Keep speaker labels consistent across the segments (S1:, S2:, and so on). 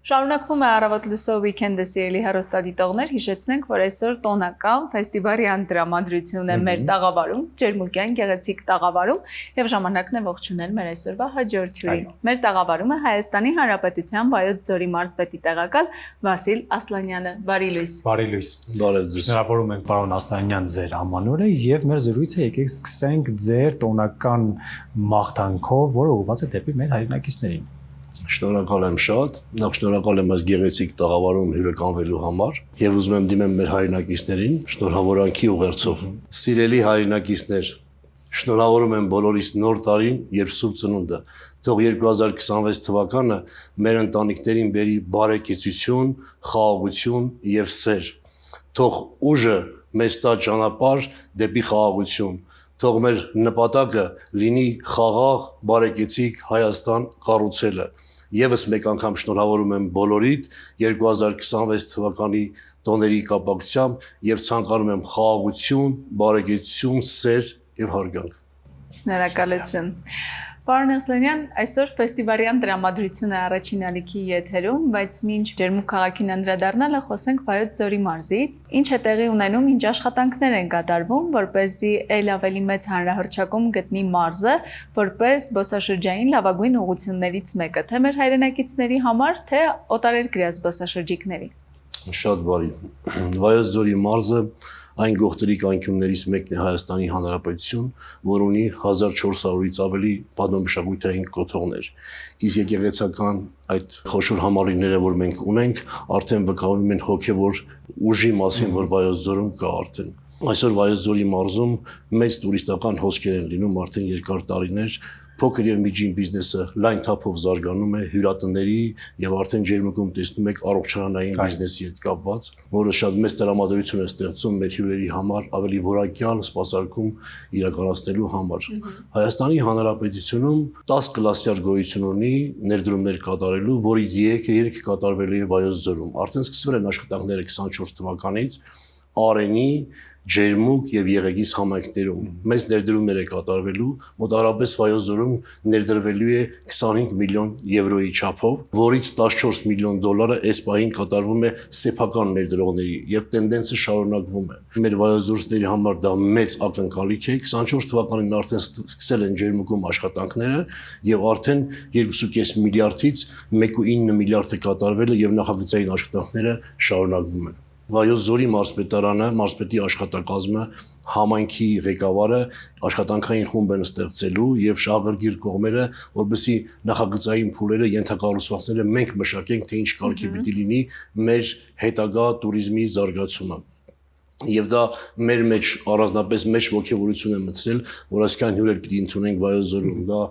S1: Շարունակվում է առավոտ լուսով weekend-ը սիրելի հեռուստադիտողներ, հիշեցնենք, որ այսօր տոնական ֆեստիվալյան տրամադրություն է մեր տաղավարում, Ջերմուկյան գեղեցիկ տաղավարում եւ ժամանակն է ողջունել մեր այսօրվա հաջորդ հյուրին։ Մեր տաղավարում է Հայաստանի Հանրապետության Վայոց ձորի մարզպետի տեղակալ Վասիլ Ասլանյանը։ Բարի լույս։
S2: Բարի լույս։
S3: Բարև ձեզ։
S2: Շնորհավորում ենք պարոն Ասլանյան ձեր անունը եւ մեր զրույցը եկեք սկսենք ձեր տոնական մաղթանքով, որը ուղղված է դեպի մեր հայրենակիցներին։
S3: Շնորհակալ եմ շատ, նախ շնորհակալ եմ այս գեղեցիկ տաղավարում հյուրընկալվելու համար եւ ուզում եմ դիմեմ մեր հայրենակիցներին շնորհավորանքի ուղերձով։ Սիրելի հայրենակիցներ, շնորհավորում եմ բոլորիս նոր տարին եւ Սուրբ Ծնունդը։ Թող 2026 թվականը մեր ընտանիքներին բերի բարեկեցություն, խաղաղություն եւ սեր։ Թող ուժը մեզ տա ճանապարհ դեպի խաղաղություն։ Թող մեր նպատակը լինի խաղաղ, բարեկեցիկ Հայաստան կառուցելը։ Եվս մեկ անգամ շնորհավորում եմ բոլորիդ 2026 թվականի տոների կապակցությամբ եւ ցանկանում եմ խաղաղություն, բարեկեցություն, սեր եւ հարգանք։
S1: Շնորհակալություն։ Պարոն Ասլանյան, այսօր ֆեստիվալյան տրամադրություն է առաջին ալիքի եթերում, բայց մինչ Ջերմուկ քաղաքին անդրադառնալը խոսենք Վայոց ձորի մարզից։ Ինչ է տեղի ունենում, ինչ աշխատանքներ են կատարվում, որպեսզի ել ավելի մեծ հանրահռչակում գտնի մարզը, որպես զբոսաշրջային լավագույն ուղղություններից մեկը, թե մեր հայրենակիցների համար, թե օտարերկրյա զբոսաշրջիկների։
S3: Շատ բարի։ Վայոց ձորի մարզը այն գողտրիկ անկյուններից մեկն է Հայաստանի Հանրապետություն, որ ունի 1400-ից ավելի պատմամշակութային կոթողներ։ Իսկ եկեղեցական այդ խոշոր համառիները, որ մենք ունենք, արդեն վկայում են հոգևոր ուժի մասին, որ Վայոց ձորում կա արդեն։ Այսօր Վայոց ձորի մարզում մեծ տուրիստական հոսքեր են լինում արդեն երկար տարիներ, փոքր եւ միջին բիզնեսը լայն թափով զարգանում է հյուրատների եւ արդեն Ջերմուկում տեսնում եք առողջարանային բիզնեսի հետ կապված, որը շատ մեծ տրամադրություն է ստեղծում մեր հյուրերի համար ավելի որակյալ սպասարկում իրականացնելու համար։ Հայաստանի Հանրապետությունում 10 կլաստեր գոյություն ունի ներդրումներ կատարելու, որից 3 կատարվելու է Վայոց ձորում։ Արդեն սկսվել են աշխատանքները 24 թվականից Արենի, Ջերմուկ եւ Եղեգիս համայնքներում մեծ ներդրումներ է կատարվելու, մոտավորապես Վայոց ձորում ներդրվելու է 25 միլիոն եվրոյի չափով, որից 14 միլիոն դոլարը այս պահին կատարվում է սեփական ներդրողների եւ տենդենսը շարունակվում է։ Մեր Վայոց ձորցիների համար դա մեծ ակնկալիք է։ 24 թվականին արդեն սկսել են Ջերմուկում աշխատանքները եւ արդեն 2.5 միլիարդից 1.9 միլիարդը կատարվել է եւ նախագծային աշխատանքները շարունակվում են։ Վայոց ձորի մարզպետարանը, մարզպետի աշխատակազմը, համայնքի ղեկավարը աշխատանքային խումբ են ստեղծելու եւ շահագրգիռ կողմերը, որովհետեւ նախագծային փուլերը, ենթակառուցվածքները մենք մշակենք, թե ինչ կարգի պիտի լինի մեր հետագա туриզմի զարգացումը։ Եվ դա մեր մեջ առանձնապես մեծ ողջավորություն է մտցրել, որ այսքան հյուրեր պիտի ընդունենք Վայոց ձորում։ Դա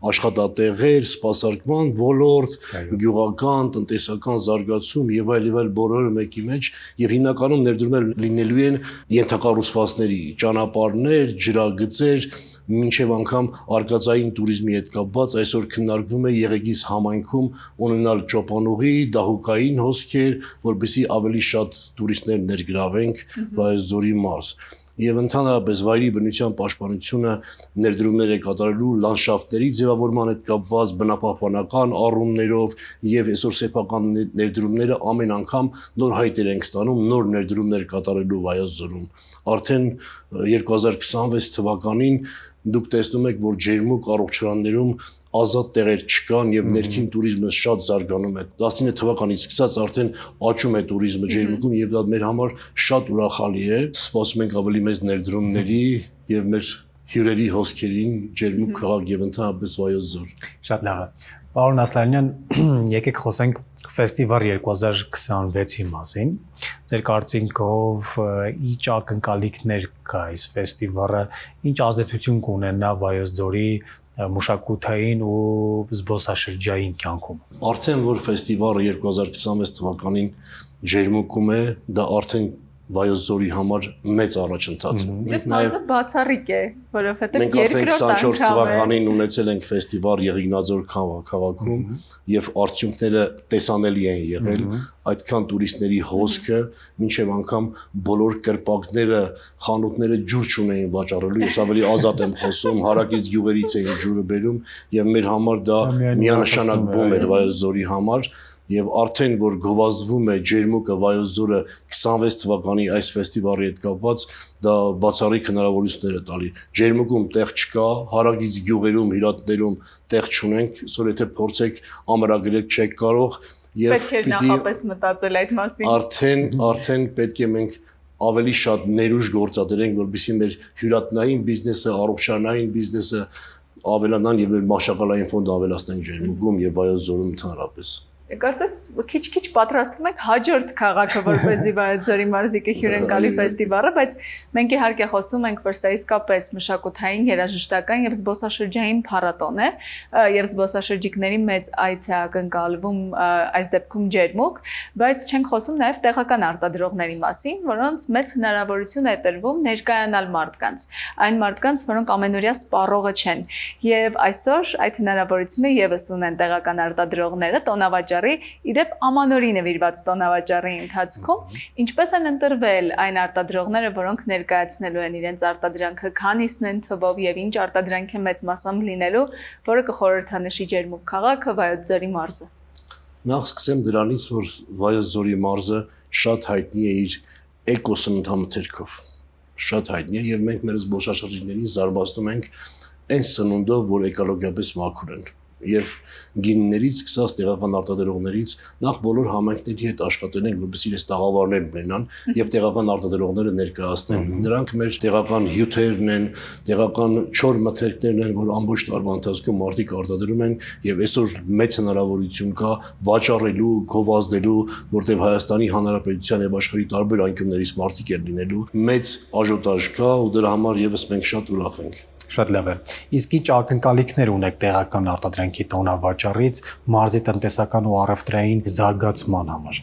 S3: աշխատատեղեր, սպասարկման ոլորտ, գյուղական, տնտեսական զարգացում եւ այլ բոլորը մեկի մեջ եւ հիմնականում ներդրումներ լինելու են ենթակառուցվածքների, ճանապարհներ, ջրագծեր, մինչև անգամ արկածային туриզմի հետ կապված այսօր քննարկվում է Եղեգիս համայնքում ունենալ ճոպանուղի, դահուկային հոսքեր, որպեսզի ավելի շատ туриստներ ներգրավենք Վայոց ձորի մարզ։ Եվ ընդհանրապես վայրի բնության պաշտպանությունը ներդրումներ է կատարելու լանդշաֆտների ձևավորման հետ կապված բնապահպանական առումներով եւ այսօր սեփական ներդրումները ամեն անգամ նոր հայտեր են ստանում, նոր ներդրումներ կատարելու Վայոց ձորում։ Արդեն 2026 թվականին դուք տեսնում եք, որ Ջերմուկ առողջարաններում ազատ տեղեր չկան եւ ներքին туриզմը շատ զարգանում է։ 19 թվականից սկսած արդեն աճում է туриզմը Ջերմուկում եւ դա մեր համար շատ ուրախալի է։ Սպասում ենք ավելի մեծ ներդրումների եւ մեր հյուրերի հոսքերին Ջերմուկ քաղաք եւ ընդհանրապես Վայոց ձոր։
S2: Շատ լավ է։ Պարոն Ասլանյան, եկեք խոսենք ֆեստիվալ 2026-ի մասին։ Ձեր կարծիքով ինչ ակնկալիքներ կա այս ֆեստիվալը, ինչ ազդեցություն կունենա Վայոց ձորի մշակութային ու զբոսաշրջային կյանքում։
S3: Արդեն որ ֆեստիվալը 2026 թվականին Ջերմուկում է, դա արդեն Վայոց ձորի համար մեծ առաջընթաց է։
S1: Մենք նաև բացառիկ է, որովհետև
S3: մենք արդեն 24 թվականին ունեցել ենք ֆեստիվալ Եղեգնաձոր քաղաքում եւ արդյունքները տեսանելի են եղել, այդքան туриստների հոսքը, մինչեւ անգամ բոլոր կրպակները, խանութները ջուր չունեին վաճառելու, ես ավելի ազատ եմ խոսում, հարակից գյուղերից էին ջուրը բերում եւ մեր համար դա միանշանակ բում էր Վայոց ձորի համար։ եւ արդեն որ գովազդվում է ջերմուկը Վայոց ձորը 26 թվականի այս ֆեստիվալի հետ կապված, դա բացառիկ հնարավորություններ է տալի։ Ջերմուկում տեղ չկա, հարագից գյուղերում, հյուրատներում տեղ չունենք, այսօր եթե փորձեք ամրագրել չեք կարող եւ
S1: պետք է նախապես մտածել այդ մասին։
S3: Արդեն պետք է մենք ավելի շատ ներուժ գործադրենք, որովհետեւ մեր հյուրատնային բիզնեսը, առողջարանային բիզնեսը ավելանան եւ մեր մաշակալային ֆոնդը ավելացնենք ջերմուկում եւ Վայոց ձորում ընդհանրապես։
S1: Կարծես քիչ-քիչ պատրաստվում եք հաջորդ քաղաքը, որպեսզի Վայոց ձորի մարզիկը հյուրընկալի ֆեստիվալը, բայց մենք իհարկե խոսում ենք, որ սա իսկապես մշակութային, երաժշտական եւ զբոսաշրջային փառատոն է, եւ զբոսաշրջիկների մեծ այց է ակնկալվում այս դեպքում ջերմուկ, բայց չենք խոսում նաեւ տեղական արտադրողների մասին, որոնց մեծ հնարավորություն է տրվում ներկայանալ մարդկանց, այն մարդկանց, որոնք ամենօրյա սպառողը չեն, եւ այսօր այդ հնարավորությունը եւս ունեն տեղական արտադրողները տոնավաճառ իդեպ ամանորի նվիրված տոնավաճառի ընթացքում ինչպես են ընտրվել այն արտադրողները, որոնք ներկայացնելու են իրենց արտադրանքը, քանիսն են թվով եւ ինչ արտադրանք է մեծ մասամբ լինելու, որը կխորհրդանշի ջերմուկ քաղաքը Վայոց ձորի մարզը։
S3: Նախ սկսեմ դրանից, որ Վայոց ձորի մարզը շատ հայտնի է իր էկոսննդամթերքով։ Շատ հայտնի է եւ մենք մեր զբոսաշրջիկներին զարմացնում ենք այն սնունդով, որ էկոլոգիապես մաքուր են։ Եվ գիններից սկսած տեղական արտադրողներից նախ բոլոր համայնքների հետ աշխատել ենք, որպեսզի իրենց տաղավարներ ունենան եւ տեղական արտադրողները ներկայացնեն։ Դրանք մեր տեղական հյութերն են, տեղական չոր մթերքներն են, որ ամբողջ տարվա ընթացքում մարդիկ արտադրում են եւ այսօր մեծ հնարավորություն կա վաճառելու, գովազդելու, որտեղ Հայաստանի Հանրապետության եւ աշխարհի տարբեր անկյուններից մարդիկ են լինելու։ Մեծ աժոտաժ կա ու դրա համար եւս մենք շատ ուրախ ենք։
S2: Շատ լավ է։ Իսկ ինչ ակնկալիքներ ունեք տեղական արտադրանքի տոնավաճառից մարզի տնտեսական ու առևտրային զարգացման համար։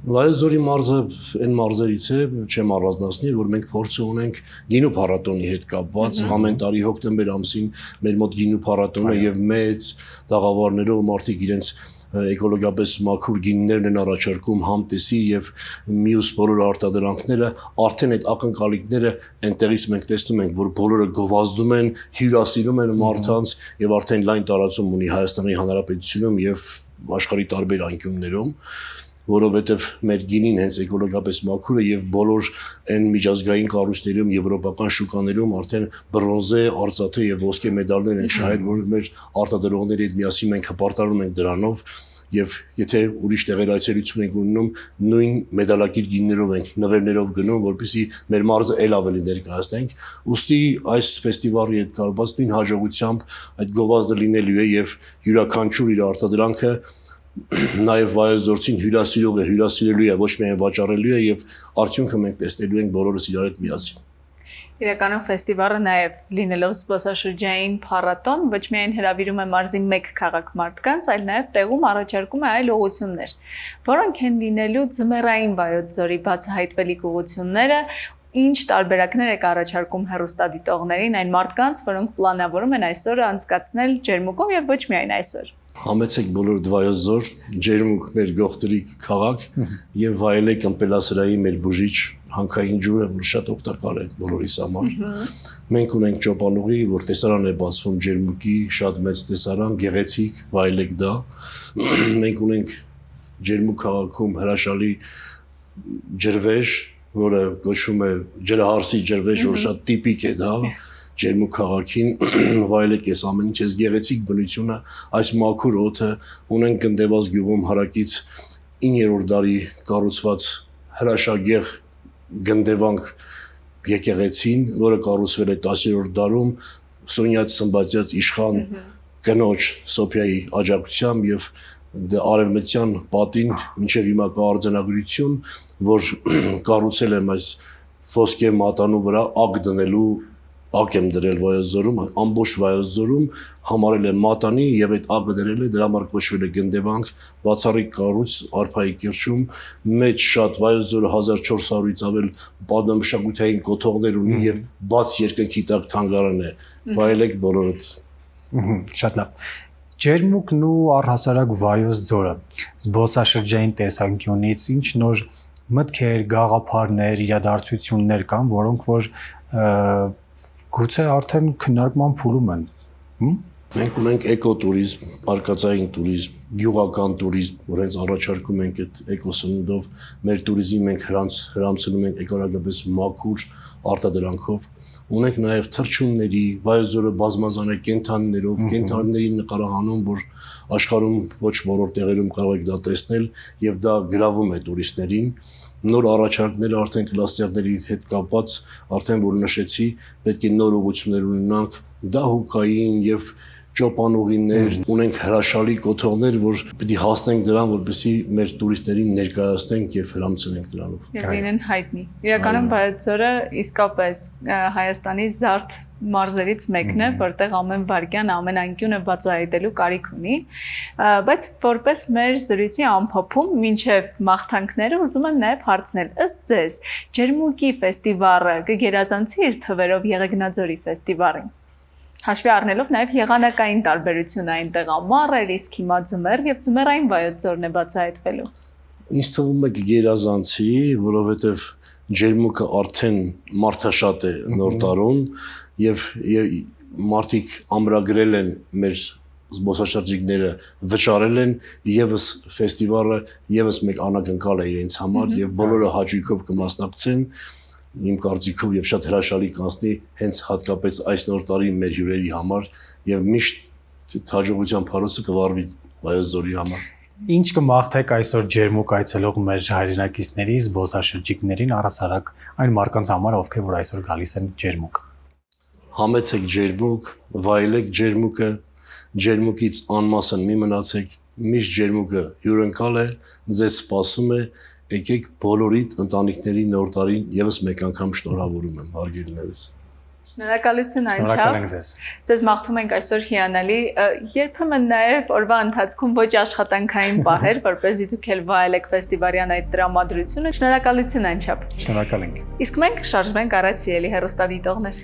S3: Վայոց ձորի մարզը այն մարզերից է, չեմ առանձնացնի, որ մենք փորձ ունենք գինու փառատոնի հետ կապված, ամեն տարի հոկտեմբեր ամսին մեր մոտ գինու փառատոնը եւ մեծ տաղավարներով մարդիկ իրենց էկոլոգիապես մաքուր գիններն են առաջարկում համտեսի եւ մյուս բոլոր արտադրանքները, արդեն այդ ակնկալիքները այնտեղից մենք տեսնում ենք, որ բոլորը գովազդում են, հյուրասիրում են մարդկանց եւ արդեն լայն տարածում ունի Հայաստանի Հանրապետությունում եւ աշխարհի տարբեր անկյուններում, որովհետեւ մեր գինին հենց էկոլոգիապես մաքուր է եւ բոլոր այն միջազգային կառույցներում, եվրոպական շուկաներում արդեն բրոնզե, արծաթե եւ ոսկե մեդալներ են շահել, որ մեր արտադրողների հետ միասին մենք հպարտանում ենք դրանով եւ եթե ուրիշ տեղեր այցելություն ենք ունենում, նույն մեդալակիր գիններով ենք, նվերներով գնում, որպեսզի մեր մարզը ել ավելի ներկայացնենք։ Ուստի այս ֆեստիվալի հետ կապված նույն հաջողությամբ այդ գովազդը լինելու է եւ յուրաքանչյուր իր արտադրանքը նաև Վայոց ձորցին հյուրասիրելու է, ոչ միայն վաճառելու է եւ արդյունքը մենք տեսնելու ենք բոլորս իրար հետ միասին։
S1: Իրականում ֆեստիվալը նաև լինելով զբոսաշրջային փառատոն ոչ միայն հրավիրում է մարզի մեկ քաղաք մարդկանց, այլ նաև տեղում առաջարկում է այլ ուղղություններ, որոնք են լինելու ձմեռային Վայոց ձորի բացահայտվելիք ուղղությունները, ինչ տարբերակներ եք առաջարկում հեռուստադիտողներին, այն մարդկանց, որոնք պլանավորում են այսօր անցկացնել ջերմուկում եւ ոչ միայն այսօր։
S3: Համեցեք բոլոր Վայոց ձոր, ջերմուկ մեր գողտրի քաղաք եւ վայելեք ըմպելասրայի մեր բուժիչ հանքային ջուրը, որ շատ օգտակար է բոլորիս համար։ Մենք ունենք ճոպանուղի, որ տեսարան է բացվում ջերմուկի, շատ մեծ տեսարան, գեղեցիկ, վայելեք դա։ Մենք ունենք ջերմուկ քաղաքում հրաշալի ջրվեժ, որը կոչվում է ջրահարսի ջրվեժ, որ շատ տիպիկ է դա։ Ջերմուկ քաղաքին վայելեք այս ամեն ինչ, այս գեղեցիկ բնությունը, այս մաքուր օդը, ունենք Գնդեվաց գյուղում հարակից 9-րդ դարի կառուցված հրաշագեղ Գնդեվանք եկեղեցին, որը կառուցվել է 10-րդ դարում Սոնյաց Սմբատյաց իշխան կնոջ Սոփիայի աջակցությամբ եւ արևմտյան պատին մինչեւ հիմա կա արձանագրություն, որ կառուցել եմ այս ոսկե մատանու վրա ակ դնելու ակ եմ դրել Վայոց ձորում, ամբողջ Վայոց ձորում համարել է մատանի եւ այդ ակը դրել է, դրա համար կոչվել է Գնդեվանք, բացառիկ կառույց Արփայի կիրճում, մեջ շատ Վայոց ձորը 1400-ից ավել պատմամշակութային կոթողներ ունի եւ բաց երկնքի տակ թանգարան է։ Վայելեք բոլորդ։
S2: Շատ լավ։ Ջերմուկն ու առհասարակ Վայոց ձորը զբոսաշրջային տեսանկյունից ինչ նոր մտքեր, գաղափարներ, իրադարձություններ կան, որոնք որ գուցե արդեն քննարկման փուլում են։
S3: Մենք ունենք էկոտուրիզմ, արկածային տուրիզմ, գյուղական տուրիզմ, որ հենց առաջարկում ենք այդ էկոսննդով մեր տուրիզմին մենք հրամցնում ենք էկոլոգիապես մաքուր արտադրանքով։ Ունենք նաև թռչունների, վայոց ձորը բազմազան է կենդանիներով, կենդանիների նկարահանում, որ աշխարհում ոչ բոլոր տեղերում կարող եք դա տեսնել եւ դա գրավում է տուրիստներին։ Նոր առաջարկները արդեն կլաստերների հետ կապված, արդեն որ նշեցի, պետք է նոր ուղղություններ ունենանք դահուկային եւ ճոպանուղիներ, ունենք հրաշալի կոթողներ, որ պիտի հասնենք դրան, որպեսզի մեր տուրիստներին ներկայացնենք եւ հրամցնենք դրանով։
S1: Եվ լինեն հայտնի։ Իրականում Վայոց ձորը իսկապես Հայաստանի զարդ մարզերից մեկն է, որտեղ ամեն վայրկյան, ամեն անկյունը բացահայտելու կարիք ունի, բայց որպես մեր զրույցի ամփոփում, մինչև մաղթանքները ուզում եմ նաև հարցնել, ըստ ձեզ, Ջերմուկի ֆեստիվալը կգերազանցի իր թվերով Եղեգնաձորի ֆեստիվալին։ Հաշվի առնելով նաև եղանակային տարբերությունը այնտեղ ամառ էր, իսկ հիմա ձմեռ եւ ձմեռային Վայոց ձորն է բացահայտվելու։
S3: Ինձ թվում է կգերազանցի, որովհետեւ Ջերմուկը արդեն մարդաշատ է նոր տարուն եւ մարդիկ ամրագրել են մեր զբոսաշրջիկները վճարել են եւս ֆեստիվալը եւս մեկ անակնկալ է իրենց համար եւ բոլորը հաճույքով կմասնակցեն իմ կարծիքով եւ շատ հրաշալի կանցնի հենց հատկապես այս նոր տարի մեր հյուրերի համար եւ միշտ հաջողության փարոսը կվարվի Վայոց ձորի համար։
S2: Ինչ կմաղթեք այսօր Ջերմուկ այցելող մեր հայրենակիցների, զբոսաշրջիկներին առհասարակ այն մարդկանց համար, ովքեր որ այսօր գալիս են Ջերմուկ։
S3: Համեցեք Ջերմուկ, վայելեք Ջերմուկը, Ջերմուկից անմասն մի մնացեք, միշտ Ջերմուկը հյուրընկալ է, ձեզ սպասում է, եկեք բոլորիդ ընտանիքների նոր տարին եւս մեկ անգամ շնորհավորում եմ հարգելիներս։
S1: Շնորհակալություն
S2: Շնորհակալ
S1: անչափ։
S2: ենք ձեզ։
S1: Ձեզ մաղթում ենք այսօր հիանալի, երբեմն նաև օրվա ընթացքում ոչ աշխատանքային պահեր, որպեսզի դուք էլ վայելեք ֆեստիվալյան այդ տրամադրությունը։ Շնորհակալություն անչափ։
S2: Շնորհակալ ենք։
S1: Իսկ մենք շարժվենք առաջ ելի հեռուստադիտողներ։